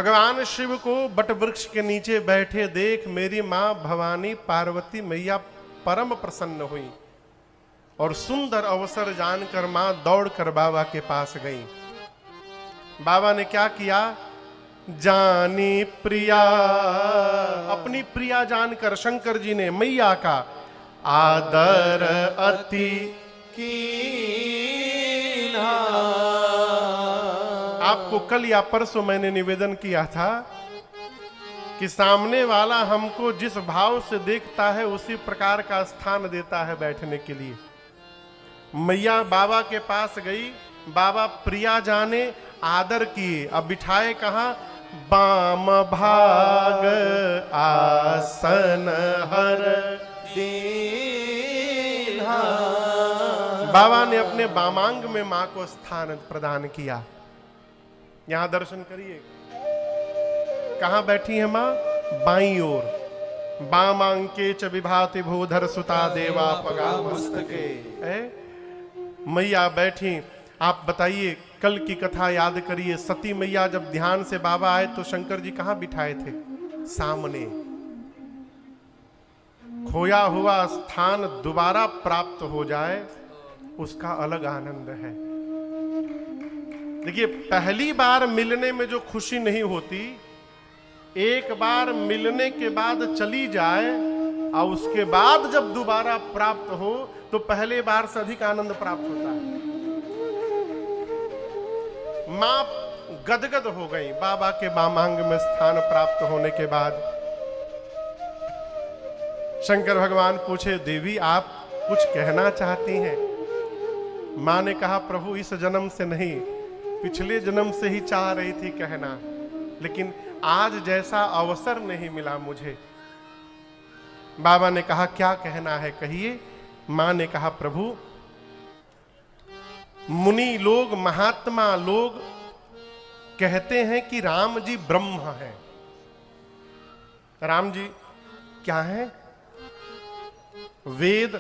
भगवान शिव को बट वृक्ष के नीचे बैठे देख मेरी मां भवानी पार्वती मैया परम प्रसन्न हुई और सुंदर अवसर जानकर मां दौड़कर बाबा के पास गई। बाबा ने क्या किया? जानी प्रिया, अपनी प्रिया जानकर शंकर जी ने मैया का आदर अति कीन्हा। आपको कल या परसों मैंने निवेदन किया था कि सामने वाला हमको जिस भाव से देखता है उसी प्रकार का स्थान देता है बैठने के लिए। मैया बाबा के पास गई, बाबा प्रिया जाने आदर किए। अब बिठाए कहाँ? बाम भाग आसन हर दीन्हा। बाबा ने अपने बामांग में मां को स्थान प्रदान किया। यहां दर्शन करिए, कहां बैठी है मां? बाईं ओर। बामांके च विभाति भूधर सुता देवा पगा मस्तके। मैया बैठी। आप बताइए, कल की कथा याद करिए। सती मैया जब ध्यान से बाबा आए तो शंकर जी कहां बिठाए थे? सामने। खोया हुआ स्थान दोबारा प्राप्त हो जाए उसका अलग आनंद है। देखिए, पहली बार मिलने में जो खुशी नहीं होती, एक बार मिलने के बाद चली जाए और उसके बाद जब दोबारा प्राप्त हो तो पहले बार से अधिक आनंद प्राप्त होता है। मां गदगद हो गई बाबा के बामांग में स्थान प्राप्त होने के बाद। शंकर भगवान पूछे, देवी आप कुछ कहना चाहती हैं? मां ने कहा, प्रभु इस जन्म से नहीं, पिछले जन्म से ही चाह रही थी कहना, लेकिन आज जैसा अवसर नहीं मिला मुझे। बाबा ने कहा, क्या कहना है कहिए। मां ने कहा, प्रभु मुनि लोग, महात्मा लोग कहते हैं कि राम जी ब्रह्म हैं। राम जी क्या हैं? वेद,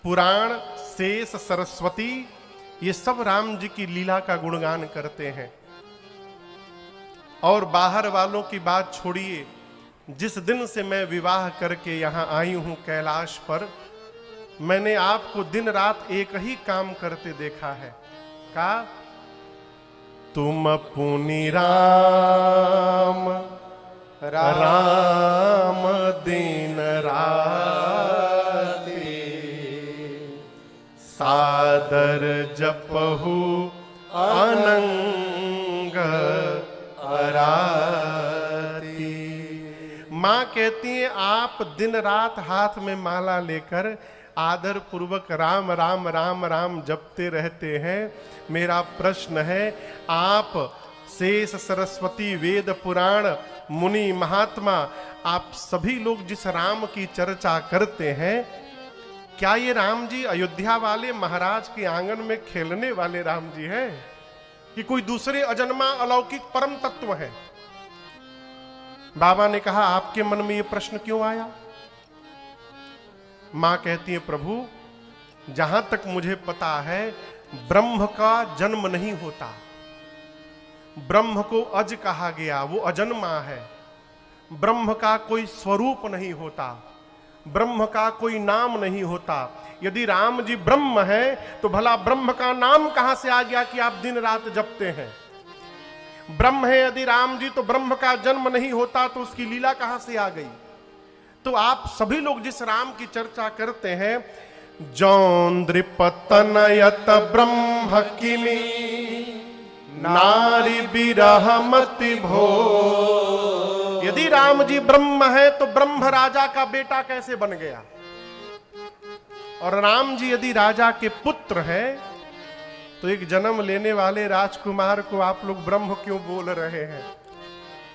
पुराण, शेष, सरस्वती, ये सब राम जी की लीला का गुणगान करते हैं। और बाहर वालों की बात छोड़िए, जिस दिन से मैं विवाह करके यहां आई हूं कैलाश पर, मैंने आपको दिन रात एक ही काम करते देखा है। का? तुम पुनि राम राम दिन राति, सादर जपहु अनंग अराती। मां कहती है, आप दिन रात हाथ में माला लेकर आदर पूर्वक राम राम राम राम जपते रहते हैं। मेरा प्रश्न है, आप शेष, सरस्वती, वेद, पुराण, मुनि, महात्मा, आप सभी लोग जिस राम की चर्चा करते हैं, क्या ये राम जी अयोध्या वाले महाराज के आंगन में खेलने वाले राम जी हैं कि कोई दूसरे अजन्मा अलौकिक परम तत्व है? बाबा ने कहा, आपके मन में ये प्रश्न क्यों आया? मां कहती है, प्रभु जहां तक मुझे पता है ब्रह्म का जन्म नहीं होता। ब्रह्म को अज कहा गया, वो अजन्मा है। ब्रह्म का कोई स्वरूप नहीं होता, ब्रह्म का कोई नाम नहीं होता। यदि राम जी ब्रह्म है तो भला ब्रह्म का नाम कहां से आ गया कि आप दिन रात जपते हैं? ब्रह्म है यदि राम जी, तो ब्रह्म का जन्म नहीं होता तो उसकी लीला कहां से आ गई? तो आप सभी लोग जिस राम की चर्चा करते हैं, जौन्द्रिपतनयत ब्रह्म किमी नारी विरहमति भो। यदि राम जी ब्रह्म है तो ब्रह्म राजा का बेटा कैसे बन गया? और राम जी यदि राजा के पुत्र हैं तो एक जन्म लेने वाले राजकुमार को आप लोग ब्रह्म क्यों बोल रहे हैं?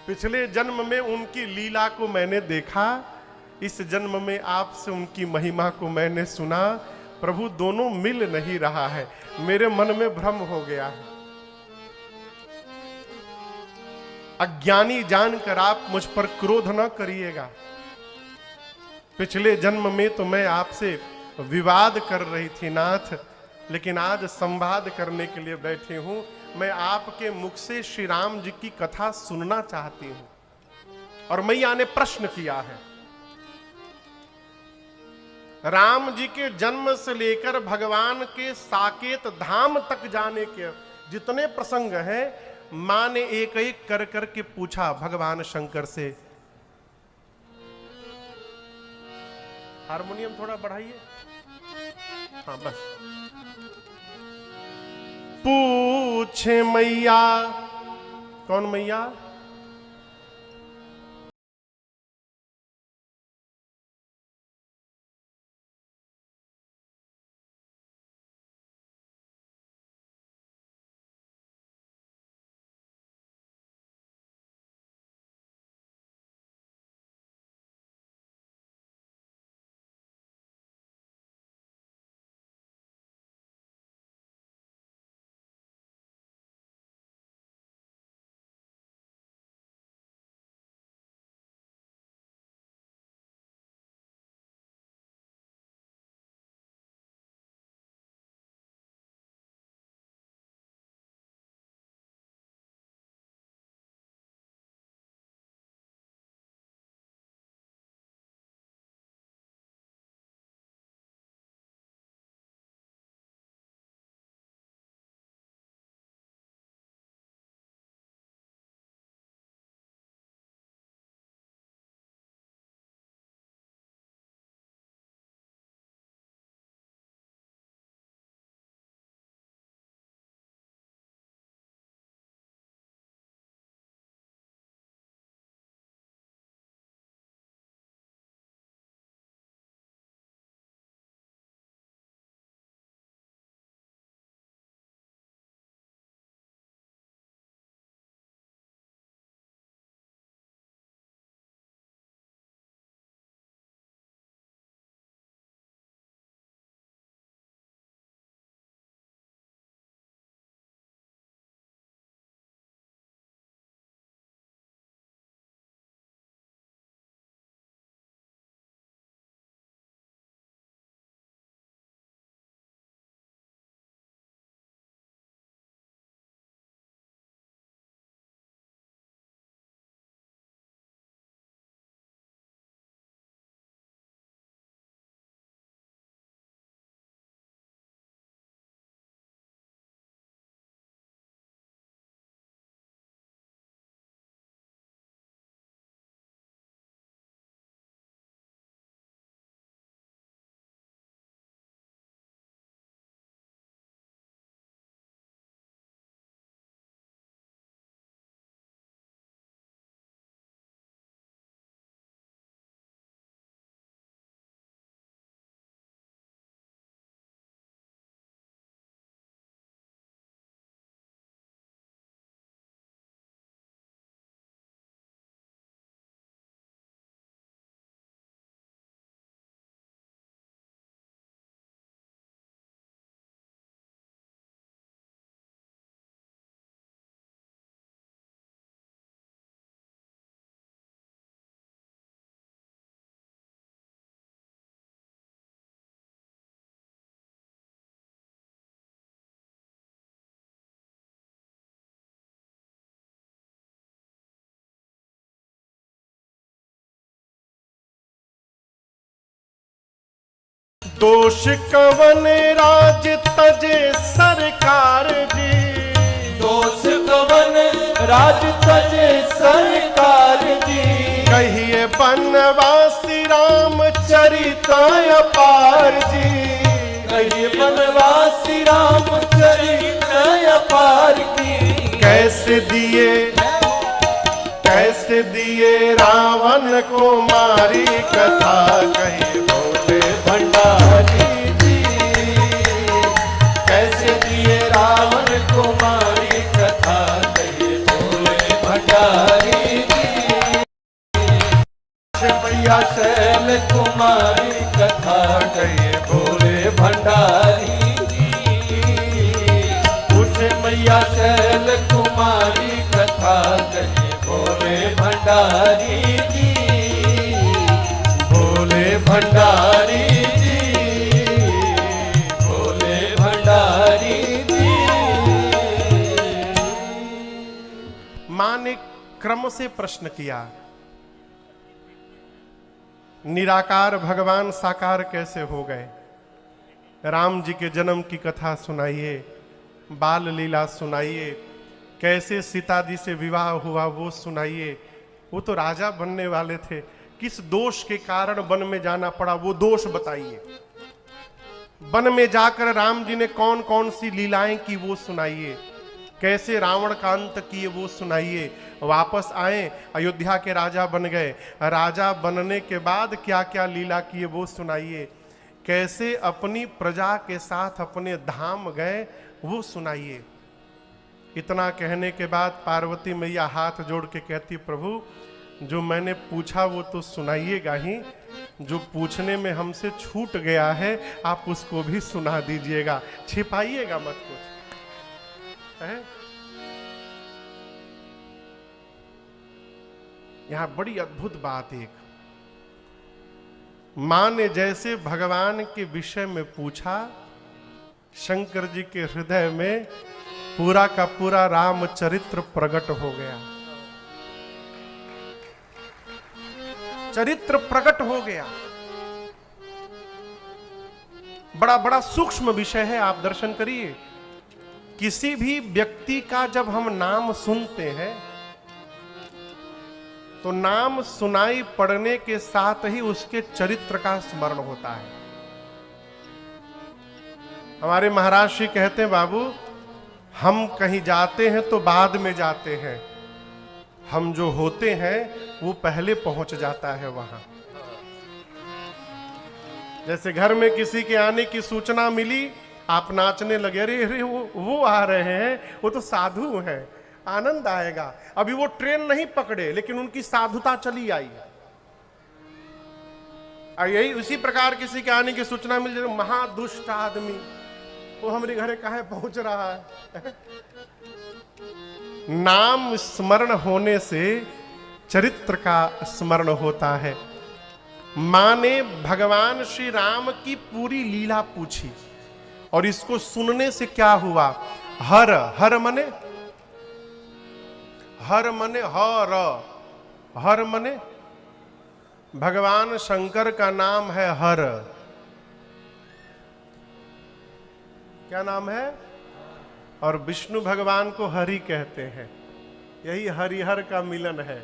पिछले जन्म में उनकी लीला को मैंने देखा, इस जन्म में आपसे उनकी महिमा को मैंने सुना। प्रभु दोनों मिल नहीं रहा है, मेरे मन में भ्रम हो गया है। अज्ञानी जानकर आप मुझ पर क्रोध न करिएगा। पिछले जन्म में तो मैं आपसे विवाद कर रही थी नाथ, लेकिन आज संवाद करने के लिए बैठी हूं। मैं आपके मुख से श्री राम जी की कथा सुनना चाहती हूं। और मैया ने प्रश्न किया है, राम जी के जन्म से लेकर भगवान के साकेत धाम तक जाने के जितने प्रसंग हैं, मां ने एक एक कर करके पूछा भगवान शंकर से। हारमोनियम थोड़ा बढ़ाइए, हाँ बस। पूछे मैया, कौन मैया? दोष कवन राज तजे सरकार जी, दोष कवन राज तजे सरकार जी। कहिए बनवासी राम चरित अपार जी, कहिए बनवासी राम चरित अपार की। कैसे दिए रावण को मारी कथा, कहे भोले भंडारी जी। कैसे दिए रावण को मारी कथा, कहे भोले भंडारी जी। भैया शैल कुमारी कथा, कहे भोले भंडारी जी। पूछे मैया शैल कुमारी कथा, कहे भोले भंडारी जी। भोले भंडारी जी, भोले भंडारी जी। क्रम से प्रश्न किया, निराकार भगवान साकार कैसे हो गए? राम जी के जन्म की कथा सुनाइए, बाल लीला सुनाइए, कैसे सीता जी से विवाह हुआ वो सुनाइए। वो तो राजा बनने वाले थे, किस दोष के कारण वन में जाना पड़ा वो दोष बताइए। वन में जाकर राम जी ने कौन कौन सी लीलाएं की वो सुनाइए, कैसे रावण का अंत किए वो सुनाइए। वापस आए, अयोध्या के राजा बन गए, राजा बनने के बाद क्या क्या लीला किए वो सुनाइए। कैसे अपनी प्रजा के साथ अपने धाम गए वो सुनाइए। इतना कहने के बाद पार्वती मैया हाथ जोड़ के कहती, प्रभु जो मैंने पूछा वो तो सुनाइएगा ही, जो पूछने में हमसे छूट गया है आप उसको भी सुना दीजिएगा, छिपाइएगा मत कुछ है। यहां बड़ी अद्भुत बात, एक मां ने जैसे भगवान के विषय में पूछा, शंकर जी के हृदय में पूरा का पूरा रामचरित्र प्रकट हो गया, चरित्र प्रकट हो गया। बड़ा बड़ा सूक्ष्म विषय है, आप दर्शन करिए। किसी भी व्यक्ति का जब हम नाम सुनते हैं तो नाम सुनाई पड़ने के साथ ही उसके चरित्र का स्मरण होता है। हमारे महाराज श्री कहते हैं, बाबू हम कहीं जाते हैं तो बाद में जाते हैं, हम जो होते हैं वो पहले पहुंच जाता है वहां। जैसे घर में किसी के आने की सूचना मिली, आप नाचने लगे, अरे अरे वो आ रहे हैं, वो तो साधु हैं, आनंद आएगा। अभी वो ट्रेन नहीं पकड़े लेकिन उनकी साधुता चली आई। और यही उसी प्रकार किसी के आने की सूचना मिल जाए, महादुष्ट आदमी वो हमारे घरे कहाँ पहुंच रहा है। नाम स्मरण होने से चरित्र का स्मरण होता है। मां ने भगवान श्री राम की पूरी लीला पूछी और इसको सुनने से क्या हुआ, हर हर मने हर मने हर हर मने भगवान शंकर का नाम है हर। क्या नाम है? और विष्णु भगवान को हरि कहते हैं, यही हरिहर का मिलन है।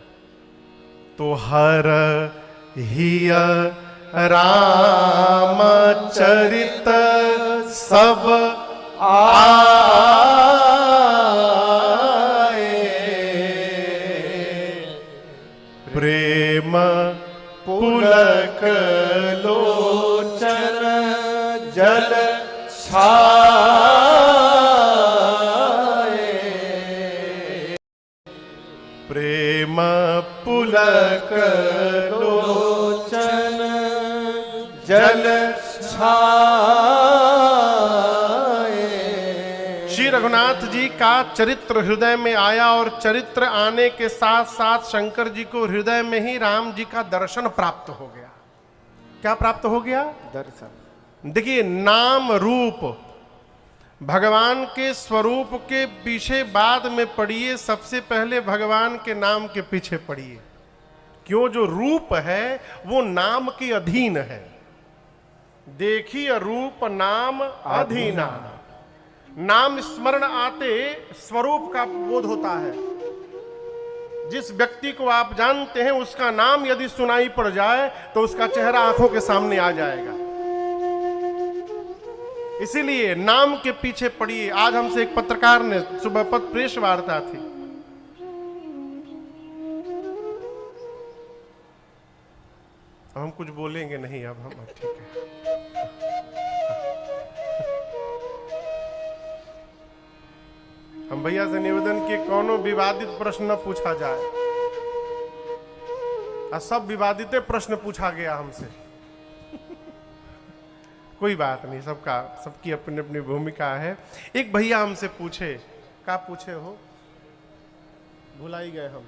तो हर हिय रामचरित सब आए, प्रेम पुलक लोचन जल छाए, प्रेम पुलक लोचन जल छाए। श्री रघुनाथ जी का चरित्र हृदय में आया और चरित्र आने के साथ साथ शंकर जी को हृदय में ही राम जी का दर्शन प्राप्त हो गया। क्या प्राप्त हो गया? दर्शन। देखिए, नाम रूप भगवान के स्वरूप के पीछे बाद में पढ़िए, सबसे पहले भगवान के नाम के पीछे पढ़िए। क्यों? जो रूप है वो नाम के अधीन है। देखिए रूप नाम अधीना। नाम स्मरण आते स्वरूप का बोध होता है। जिस व्यक्ति को आप जानते हैं उसका नाम यदि सुनाई पड़ जाए तो उसका चेहरा आंखों के सामने आ जाएगा। इसीलिए नाम के पीछे पढ़िए। आज हमसे एक पत्रकार ने, सुबह पत्र प्रेस वार्ता थी, हम कुछ बोलेंगे नहीं अब हम, ठीक है। हम भैया से निवेदन किए कोनो विवादित प्रश्न न पूछा जाए, और सब विवादित प्रश्न पूछा गया हमसे। कोई बात नहीं, सबकी अपनी अपनी भूमिका है। एक भैया हमसे पूछे, क्या पूछे हो, भुला ही गए हम,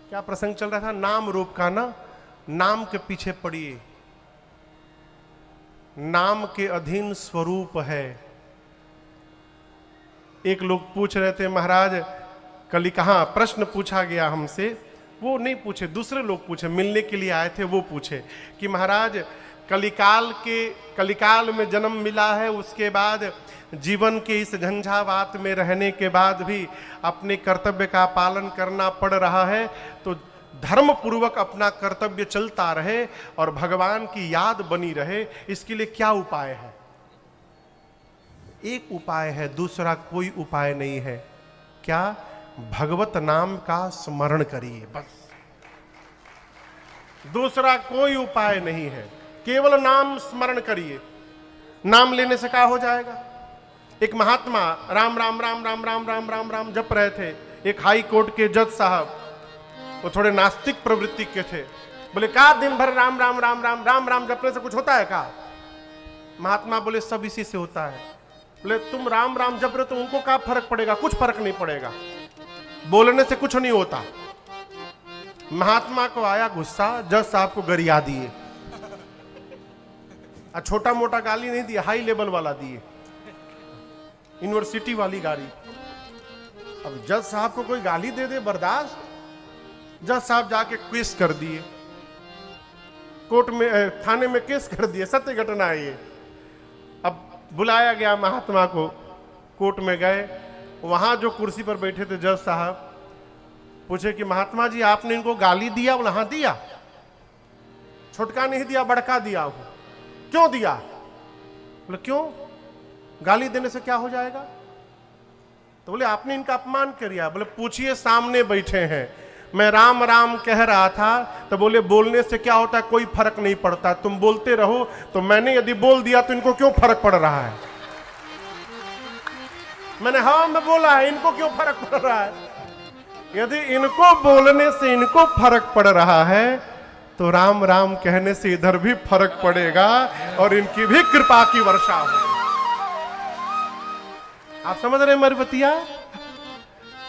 क्या प्रसंग चल रहा था? नाम रूप का ना, नाम के पीछे पड़िए। नाम के अधीन स्वरूप है। एक लोग पूछ रहे थे महाराज कल कहाँ प्रश्न पूछा गया हमसे, वो नहीं पूछे, दूसरे लोग पूछे, मिलने के लिए आए थे, वो पूछे कि महाराज कलिकाल में जन्म मिला है, उसके बाद जीवन के इस झंझावात में रहने के बाद भी अपने कर्तव्य का पालन करना पड़ रहा है, तो धर्म पूर्वक अपना कर्तव्य चलता रहे और भगवान की याद बनी रहे, इसके लिए क्या उपाय है? एक उपाय है, दूसरा कोई उपाय नहीं है। क्या? भगवत नाम का स्मरण करिए, बस, दूसरा कोई उपाय नहीं है। केवल नाम स्मरण करिए। नाम लेने से क्या हो जाएगा? एक महात्मा राम राम राम राम राम राम राम राम जप रहे थे। एक हाई कोर्ट के जज साहब, वो थोड़े नास्तिक प्रवृत्ति के थे, बोले क्या दिन भर राम राम राम राम राम राम जपने से कुछ होता है क्या? महात्मा बोले सब इसी से होता है। बोले तुम राम राम जप रहे हो तो उनको क्या फर्क पड़ेगा? कुछ फर्क नहीं पड़ेगा, बोलने से कुछ नहीं होता। महात्मा को आया गुस्सा, जज साहब को गरिया दिए। छोटा मोटा गाली नहीं दिया, हाई लेवल वाला दिए, यूनिवर्सिटी वाली गाली। अब जज साहब को कोई गाली दे दे बर्दाश्त? जज साहब जाके केस कर दिए, कोर्ट में थाने में केस कर दिए, सत्य घटना है ये। अब बुलाया गया महात्मा को, कोर्ट में गए, वहां जो कुर्सी पर बैठे थे जज साहब पूछे कि महात्मा जी आपने इनको गाली दिया? बोला हाँ दिया। छोटका नहीं दिया, बड़का दिया। हो क्यों दिया? बोले क्यों, गाली देने से क्या हो जाएगा? तो बोले आपने इनका अपमान किया। बोले पूछिए, सामने बैठे हैं, मैं राम राम कह रहा था। तो बोले बोलने से क्या होता है? कोई फर्क नहीं पड़ता, तुम बोलते रहो। तो मैंने यदि बोल दिया तो इनको क्यों फर्क पड़ रहा है? मैंने हाँ मैं बोला है, इनको क्यों फर्क पड़ रहा है? यदि इनको बोलने से इनको फर्क पड़ रहा है तो राम राम कहने से इधर भी फर्क पड़ेगा और इनकी भी कृपा की वर्षा होगी। आप समझ रहे मरबतिया?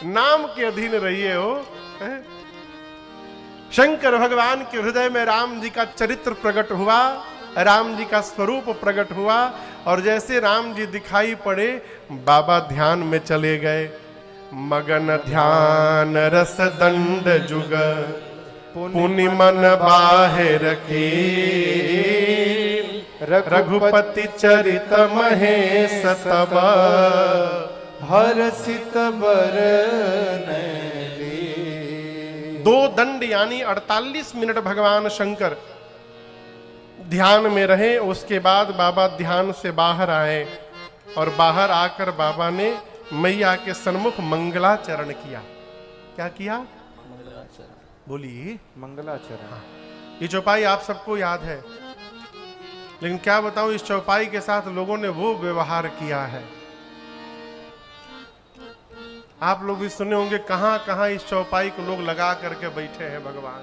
नाम के अधीन रहिए हो। शंकर भगवान के हृदय में राम जी का चरित्र प्रकट हुआ, राम जी का स्वरूप प्रकट हुआ, और जैसे राम जी दिखाई पड़े बाबा ध्यान में चले गए। मगन ध्यान रस दंड जुग पुनि मन बाहिर की, रघुपति चरित महेश तब हर्षित बरन ली। 2 दंड यानी 48 मिनट भगवान शंकर ध्यान में रहे। उसके बाद बाबा ध्यान से बाहर आए और बाहर आकर बाबा ने मैया के सन्मुख मंगलाचरण किया। क्या किया? बोलिए, मंगलाचरण। हाँ। ये चौपाई आप सबको याद है, लेकिन क्या बताऊं, इस चौपाई के साथ लोगों ने वो व्यवहार किया है। आप लोग भी सुने होंगे कहां कहां इस चौपाई को लोग लगा करके बैठे हैं भगवान।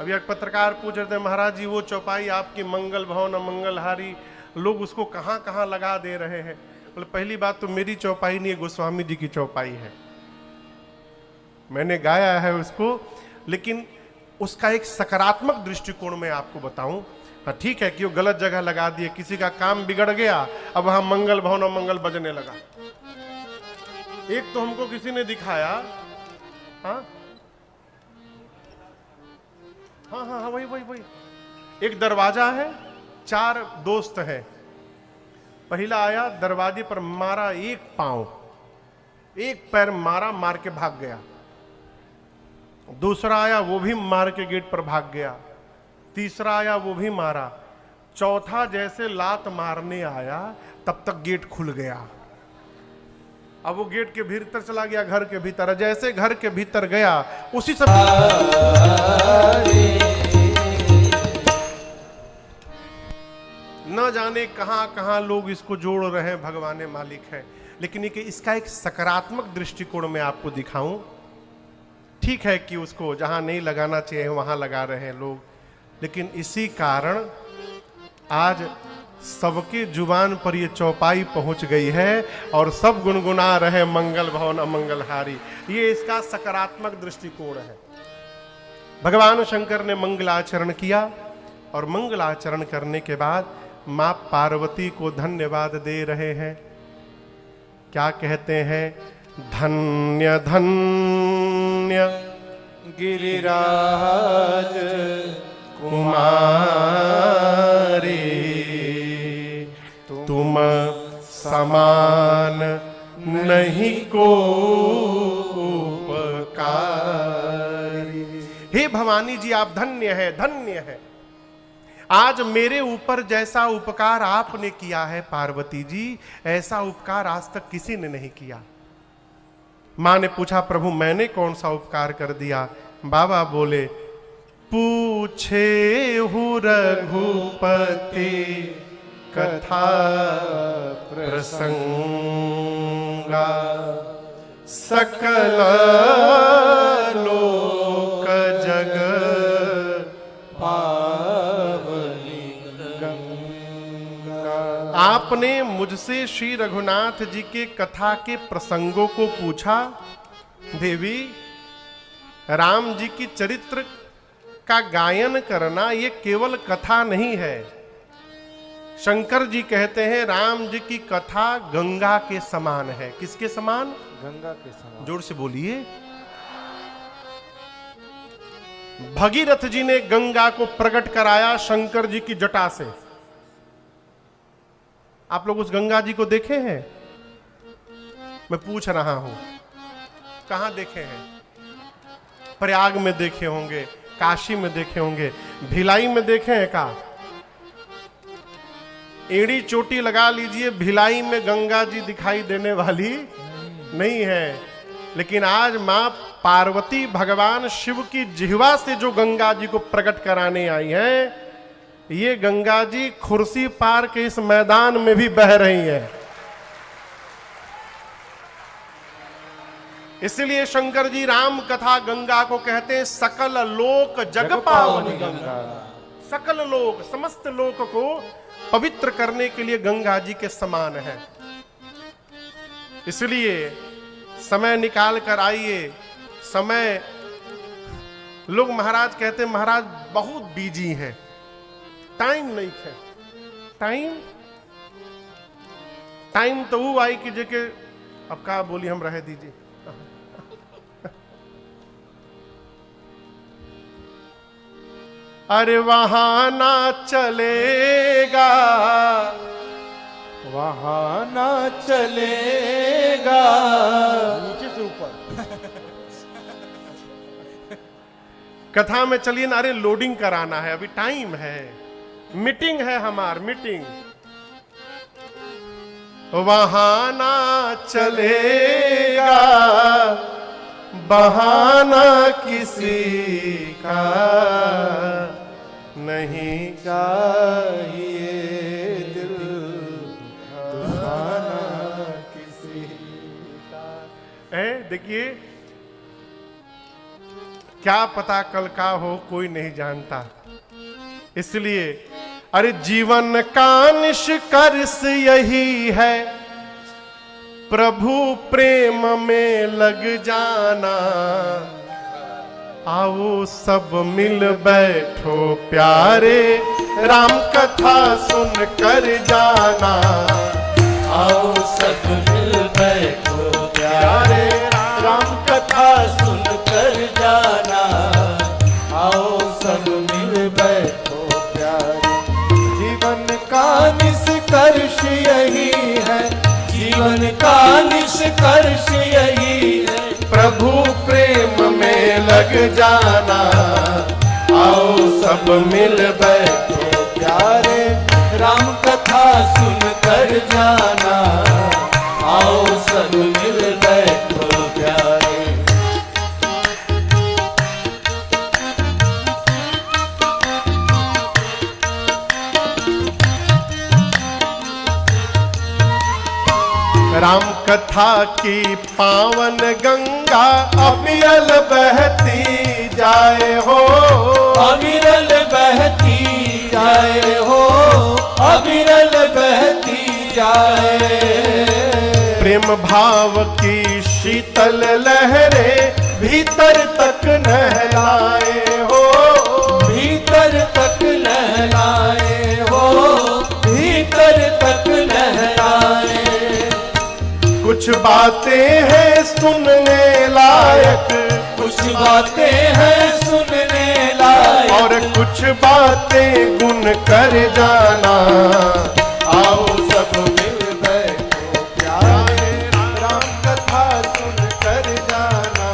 अभी एक पत्रकार पूछ रहे थे, महाराज जी वो चौपाई आपकी मंगल भवन मंगलहारी, लोग उसको कहां कहां लगा दे रहे हैं। बोले पहली बात तो मेरी चौपाई नहीं है, गोस्वामी जी की चौपाई है, मैंने गाया है उसको, लेकिन उसका एक सकारात्मक दृष्टिकोण में आपको बताऊं। हाँ ठीक है कि वो गलत जगह लगा दिए, किसी का काम बिगड़ गया, अब वहां मंगल भवन और मंगल बजने लगा। एक तो हमको किसी ने दिखाया, हाँ हाँ हाँ हाँ वही एक दरवाजा है, 4 दोस्त हैं। पहला आया, दरवाजे पर मारा, एक पांव, एक पैर मारा, मार के भाग गया। दूसरा आया, वो भी मार के गेट पर भाग गया। तीसरा आया, वो भी मारा। चौथा जैसे लात मारने आया तब तक गेट खुल गया। अब वो गेट के भीतर चला गया, घर के भीतर। जैसे घर के भीतर गया उसी समय न जाने कहां कहां लोग इसको जोड़ रहे हैं, भगवान मालिक है। लेकिन इसका एक सकारात्मक दृष्टिकोण में आपको दिखाऊं। ठीक है कि उसको जहां नहीं लगाना चाहिए वहां लगा रहे हैं लोग, लेकिन इसी कारण आज सबके जुबान पर ये चौपाई पहुंच गई है और सब गुनगुना रहे मंगल भवन अमंगलहारी। ये इसका सकारात्मक दृष्टिकोण है। भगवान शंकर ने मंगलाचरण किया और मंगलाचरण करने के बाद मां पार्वती को धन्यवाद दे रहे हैं। क्या कहते हैं? धन्य धन्य गिरिराज कुमारी, तुम समान नहीं को उपकारी। हे भवानी जी, आप धन्य है, धन्य है। आज मेरे ऊपर जैसा उपकार आपने किया है पार्वती जी, ऐसा उपकार आज तक किसी ने नहीं किया। मां ने पूछा, प्रभु मैंने कौन सा उपकार कर दिया? बाबा बोले, पूछे हूँ रघुपति कथा प्रसंगा, सकल लोक जग पावनी गंगा। आपने मुझसे श्री रघुनाथ जी के कथा के प्रसंगों को पूछा। देवी, राम जी की चरित्र का गायन करना ये केवल कथा नहीं है। शंकर जी कहते हैं राम जी की कथा गंगा के समान है। किसके समान? गंगा के समान। जोर से बोलिए। भगीरथ जी ने गंगा को प्रकट कराया शंकर जी की जटा से। आप लोग उस गंगा जी को देखे हैं? मैं पूछ रहा हूं, कहां देखे हैं? प्रयाग में देखे होंगे, काशी में देखे होंगे, भिलाई में देखे हैं का? एड़ी चोटी लगा लीजिए, भिलाई में गंगा जी दिखाई देने वाली नहीं है। लेकिन आज मां पार्वती भगवान शिव की जिह्वा से जो गंगा जी को प्रकट कराने आई हैं, ये गंगा जी खुर्सी पार के इस मैदान में भी बह रही है। इसलिए शंकर जी राम कथा गंगा को कहते हैं सकल लोक जग पावनी गंगा। सकल लोक, समस्त लोक को पवित्र करने के लिए गंगा जी के समान है। इसलिए समय निकाल कर आइए। समय, लोग महाराज कहते हैं महाराज बहुत बिजी हैं, टाइम नहीं है। टाइम तो वो आई कि जेके अब का बोली हम रह दीजिए। अरे वहां ना चलेगा, वहां ना चलेगा। नीचे से ऊपर। कथा में चलिए ना। अरे लोडिंग कराना है, अभी टाइम है, मीटिंग है हमार, मीटिंग। वहां ना चलेगा, बहाना किसी का नहीं चाहिए दिल दुखाना किसी का। देखिए, क्या पता कल का हो, कोई नहीं जानता। इसलिए अरे जीवन का निष्कर्ष यही है, प्रभु प्रेम में लग जाना। आओ सब मिल बैठो प्यारे, राम कथा सुन कर जाना। आओ सब मिल बैठो प्यारे, राम कथा सुन कर जाना। आओ सब मिल बैठो प्यारे। जीवन का निष्कर्ष यही है, जीवन का निष्कर्ष यही है, प्रभु प्रेम में लग जाना। आओ सब मिल बैठो प्यारे, राम कथा सुन कर जाना। आओ सब मिल बैठो प्यारे। राम कथा की पावन गंगा अविरल बहती जाए हो, अविरल बहती जाए हो, अविरल बहती जाए। प्रेम भाव की शीतल लहरें भीतर तक नहलाए हो, भीतर तक लहलाए हो, भीतर तक लहलाए। कुछ बातें हैं सुनने लायक, कुछ बातें हैं सुनने लायक, और कुछ बातें गुन कर जाना। आओ सब मिल बैठो प्यारे, राम कथा सुन कर जाना।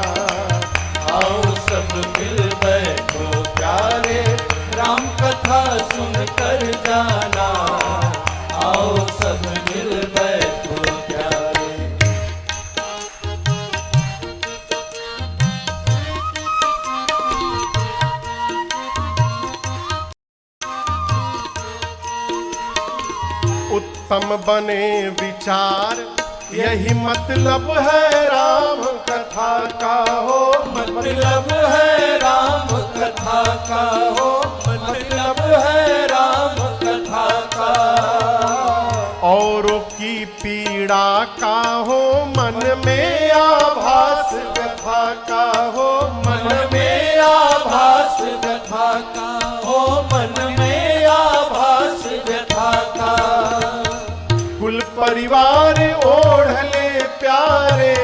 आओ सब मिल बैठो प्यारे, राम कथा सुन कर जाना। आओ सब मिल बैठो प्यारे। उत्तम बने विचार, यही मतलब है राम कथा का हो। मतलब है राम कथा का हो, मतलब है राम कथा का। औरों की पीड़ा का हो, मन में आभास व्यथा का हो। मन में आभास व्यथा का हो, मन में आभास व्यथा का। कुल परिवार ओढ़ ले प्यारे,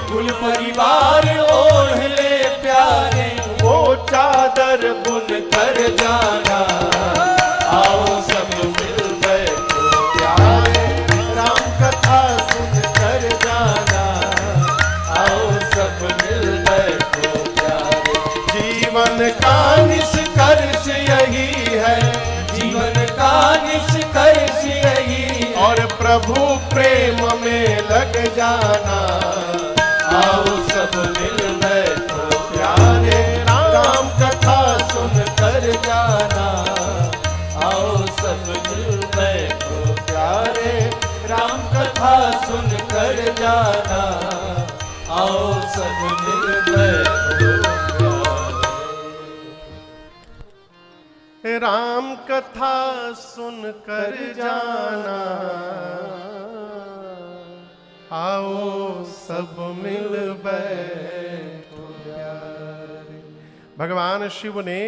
कुल परिवार ओढ़ ले प्यारे, वो चादर बुन कर जाना। आओ सब मिल बैठो प्यारे, राम कथा सुन कर जाना। आओ सब मिल बैठो प्यारे। जीवन का निष्कर्ष यही है, जीवन का निष्कर्ष यही है, और प्रभु प्रेम में लग जाना। आओ सब मिल बैठो प्यारे, राम कथा सुन कर जाना। आओ सब मिल बैठो प्यारे, राम कथा सुन कर जाना। आओ सब मिल बैठो प्यारे। राम कथा सुन कर जाना। आओ सब मिल बैठो प्यारे। भगवान शिव ने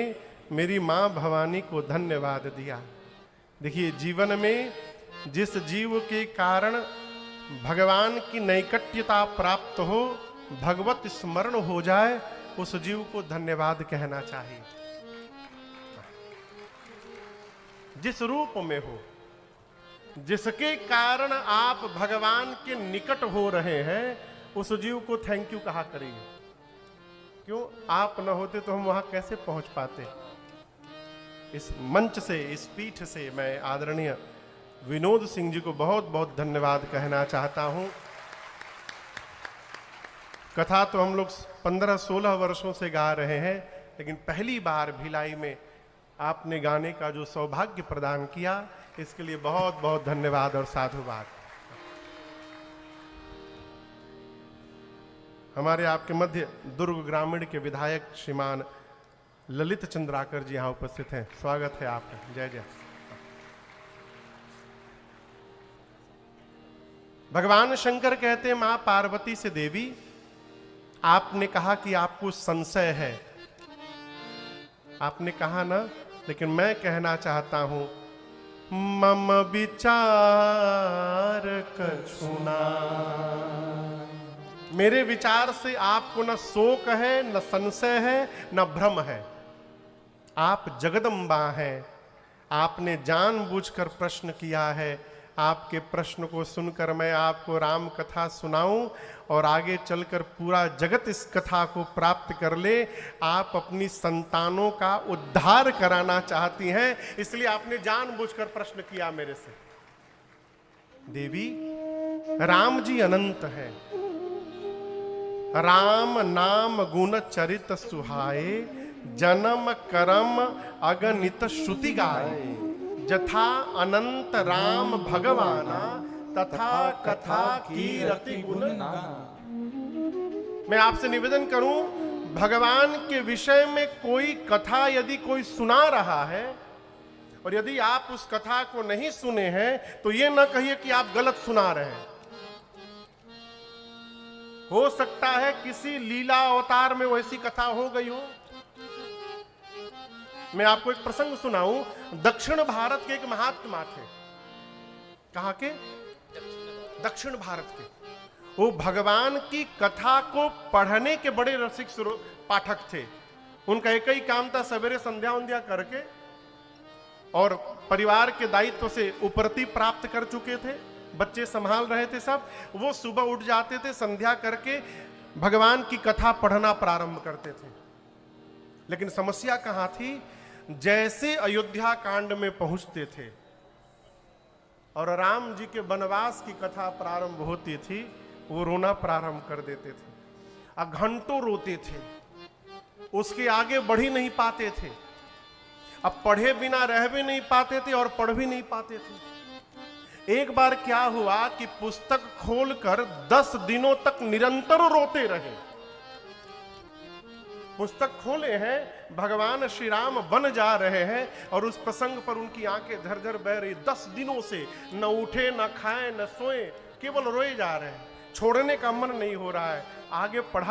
मेरी मां भवानी को धन्यवाद दिया। देखिए, जीवन में जिस जीव के कारण भगवान की नैकट्यता प्राप्त हो, भगवत स्मरण हो जाए, उस जीव को धन्यवाद कहना चाहिए। जिस रूप में हो, जिसके कारण आप भगवान के निकट हो रहे हैं, उस जीव को थैंक यू कहा करिए। क्यों? आप न होते तो हम वहां कैसे पहुंच पाते। इस मंच से, इस पीठ से मैं आदरणीय विनोद सिंह जी को बहुत बहुत धन्यवाद कहना चाहता हूं। कथा तो हम लोग 15-16 वर्षों से गा रहे हैं, लेकिन पहली बार भिलाई में आपने गाने का जो सौभाग्य प्रदान किया, इसके लिए बहुत बहुत धन्यवाद और साधुवाद। हमारे आपके मध्य दुर्ग ग्रामीण के विधायक श्रीमान ललित चंद्राकर जी यहां उपस्थित हैं। स्वागत है आपका। जय जय। भगवान शंकर कहते हैं, मां पार्वती से, देवी आपने कहा कि आपको संशय है। आपने कहा ना, लेकिन मैं कहना चाहता हूं, मम विचार कछुना। मेरे विचार से आपको न शोक है, न संशय है, न भ्रम है। आप जगदम्बा हैं। आपने जानबूझकर प्रश्न किया है। आपके प्रश्न को सुनकर मैं आपको राम कथा सुनाऊं और आगे चलकर पूरा जगत इस कथा को प्राप्त कर ले। आप अपनी संतानों का उद्धार कराना चाहती हैं, इसलिए आपने जानबूझकर प्रश्न किया मेरे से। देवी, राम जी अनंत हैं। राम नाम गुण चरित सुहाए, जन्म कर्म अगणित श्रुति गाए। जथा अनंत राम भगवाना, तथा कथा कीरति गुण गाना। मैं आपसे निवेदन करूं, भगवान के विषय में कोई कथा यदि कोई सुना रहा है और यदि आप उस कथा को नहीं सुने हैं, तो यह ना कहिए कि आप गलत सुना रहे हैं। हो सकता है किसी लीला अवतार में वैसी कथा हो गई हो। मैं आपको एक प्रसंग सुनाऊं। दक्षिण भारत के एक महात्मा थे। कहां के? दक्षिण भारत के। वो भगवान की कथा को पढ़ने के बड़े रसिक पाठक थे। उनका एक ही काम था, सवेरे संध्या वंध्या करके और परिवार के दायित्व से उपरति प्राप्त कर चुके थे, बच्चे संभाल रहे थे सब, वो सुबह उठ जाते थे, संध्या करके भगवान की कथा पढ़ना प्रारंभ करते थे। लेकिन समस्या कहां थी? जैसे अयोध्या कांड में पहुंचते थे और राम जी के वनवास की कथा प्रारंभ होती थी, वो रोना प्रारंभ कर देते थे, घंटों रोते थे, उसके आगे बढ़ ही नहीं पाते थे। अब पढ़े बिना रह भी नहीं पाते थे और पढ़ भी नहीं पाते थे। एक बार क्या हुआ कि पुस्तक खोलकर 10 दिनों तक निरंतर रोते रहे। पुस्तक खोले हैं, भगवान श्री राम बन जा रहे हैं और उस प्रसंग पर उनकी आंखें झरझर बह रही। 10 दिनों से न उठे, न खाए, न सोए, केवल रोए जा रहे हैं, छोड़ने का मन नहीं हो रहा है, आगे पढ़ा